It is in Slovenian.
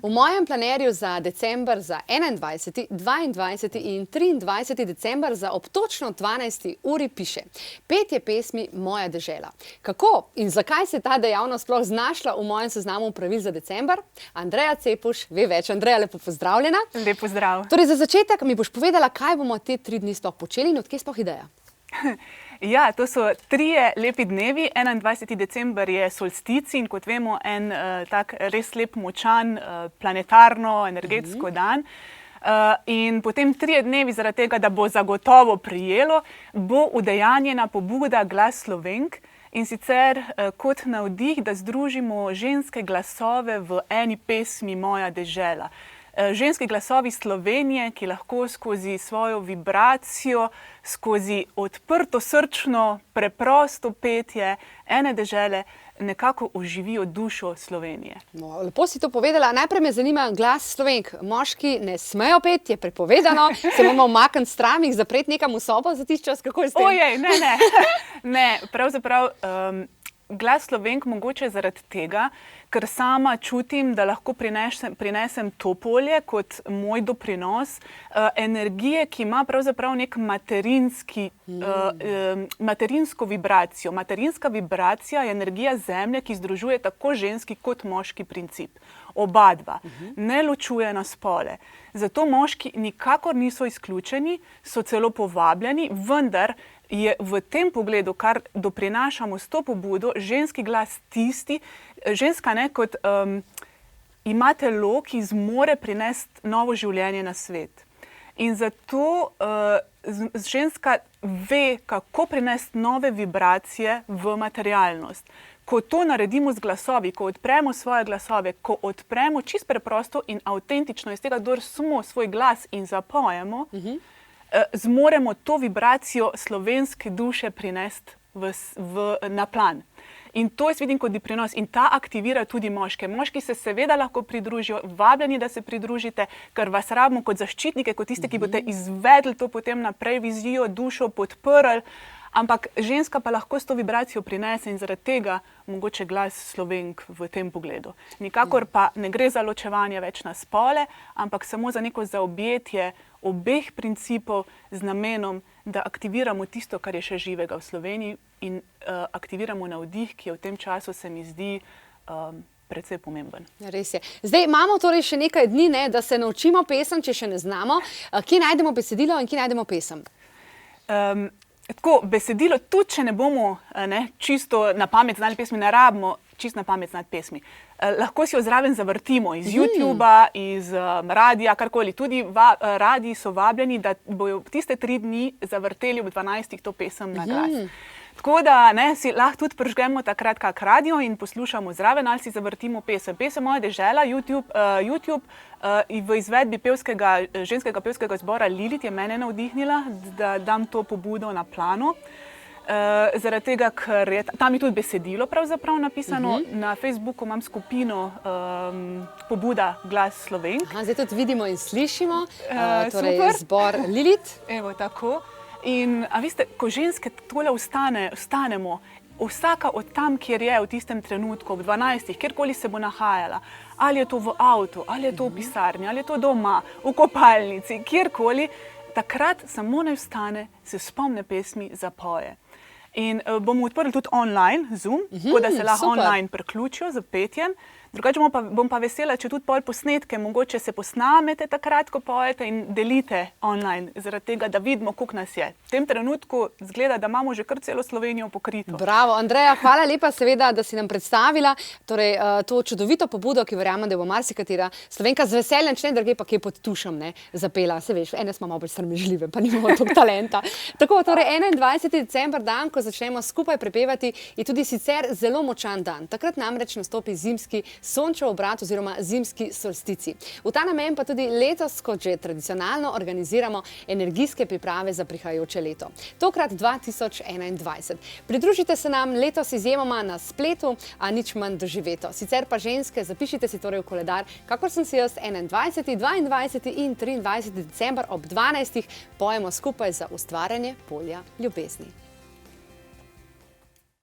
V mojem planerju za december, za 21., 22. in 23. december za ob točno 12. uri piše: petje pesmi Moja dežela. Kako in zakaj se ta dejavnost sploh znašla v mojem seznamu pravil za december? Andreja Cepuš ve več. Andreja, lepo pozdravljena. Lep pozdrav. Torej, za začetek mi boš povedala, kaj bomo te 3 dni sploh počeli in odkje sploh ideja? Ja, to so 3 lepi dnevi. 21. december je solsticij in kot vemo, en tak res lep, močan, planetarno, energetsko dan. In potem 3 dnevi zaradi tega, da bo zagotovo prijelo, bo udejanjena pobuda Glas Slovenk. In sicer kot navdih, da združimo ženske glasove v eni pesmi Moja dežela. Ženski glasovi Slovenije, ki lahko skozi svojo vibracijo, skozi odprto srčno, preprosto petje ene dežele nekako oživijo dušo Slovenije. No, lepo si to povedala. Najprej me zanima Glas Slovenk. Moški ne smejo peti, je prepovedano, se moramo umakniti stran, jih zapreti nekam v sobo za tisti čas, kako je s tem? Ojej, ne. Ne, pravzaprav Glas Slovenk mogoče zaradi tega, ker sama čutim, da lahko prinesem to polje kot moj doprinos energije, ki ima pravzaprav nek materinsko vibracijo. Materinska vibracija je energija zemlje, ki združuje tako ženski kot moški princip. Oba dva, ne ločuje na spole. Zato moški nikakor niso izključeni, so celo povabljeni, vendar je v tem pogledu, kar doprinašamo s to pobudo, ženski glas tisti, ženska ne kot ima telo, ki zmore prinesti novo življenje na svet. In zato ženska ve, kako prinesti nove vibracije v materialnost. Ko to naredimo z glasovi, ko odpremo svoje glasove, ko odpremo čisto preprosto in avtentično iz tega, kdor smo svoj glas in zapojemo, zmoremo to vibracijo slovenske duše prinesti na plan. In to jaz vidim kot doprinos in ta aktivira tudi moške. Moški se seveda lahko pridružijo, vabljeni, da se pridružite, ker vas rabimo kot zaščitnike, kot tiste, ki boste izvedli to potem naprej, vizijo, dušo podprli. Ampak ženska pa lahko s to vibracijo prinese in zaradi tega mogoče Glas Slovenk v tem pogledu. Nikakor pa ne gre za ločevanje več na spole, ampak samo za neko zaobjetje obeh principov z namenom, da aktiviramo tisto, kar je še živega v Sloveniji in aktiviramo navdih, ki je v tem času, se mi zdi, precej pomemben. Res je. Zdaj imamo torej še nekaj dni, da se naučimo pesem, če še ne znamo. Kje najdemo besedilo in kje najdemo pesem? Tako, besedilo, tudi če ne bomo čisto na pamet znali pesmi, ne rabimo čisto na pamet znati pesmi. Lahko si jo zraven zavrtimo iz YouTubea, iz radija, karkoli. Tudi radiji so vabljeni, da bojo tiste 3 dni zavrteli ob 12. to pesem na glas. Tako da si lahko tudi prižgemo takrat kak radio in poslušamo zraven ali si zavrtimo pesem. Pesem Moja dežela, YouTube v izvedbi ženskega pevskega zbora Lilit je mene navdihnila, da dam to pobudo na plano. Zaradi tega, ker je tam tudi besedilo pravzaprav napisano. Na Facebooku imam skupino pobuda Glas Slovenk. Zdaj tudi vidimo in slišimo, torej zbor Lilit. Evo, tako. In a veste, ko ženske tole vstanemo, vsaka od tam, kjer je v tistem trenutku, ob 12, kjerkoli se bo nahajala, ali je to v avtu, ali je to v pisarni, ali je to doma, v kopalnici, kjerkoli, takrat samo ne vstane, se spomne pesmi, zapoje. In bomo odprli tudi online, Zoom, tako da se lahko online priključijo z petjem. Drugače bom pa vesela, če tudi pol posnetke, mogoče se posnamete takrat, ko pojete in delite online, zaradi tega, da vidimo, koliko nas je. V tem trenutku zgleda, da imamo že kar celo Slovenijo pokrito. Bravo, Andreja, hvala lepa seveda, da si nam predstavila to čudovito pobudo, ki verjamem, da bo marsikatera Slovenka z veseljem, če ne drugje pa kje pod tušem zapela. Se veš, ene smo malo bolj sramežljive, pa nimamo toliko talenta. Tako, torej 21. december, dan, ko začnemo skupaj prepevati, je tudi sicer zelo močan dan. Takrat namreč nastopi zimski Sončev obrat oziroma zimski solstici. V ta namen pa tudi letos, kot že tradicionalno, organiziramo energijske priprave za prihajajoče leto. Tokrat 2021. Pridružite se nam letos izjemoma na spletu, a nič manj doživeto. Sicer pa ženske, zapišite si torej v koledar, kakor sem si jaz 21., 22. in 23. december ob 12. pojemo skupaj za ustvarjanje polja ljubezni.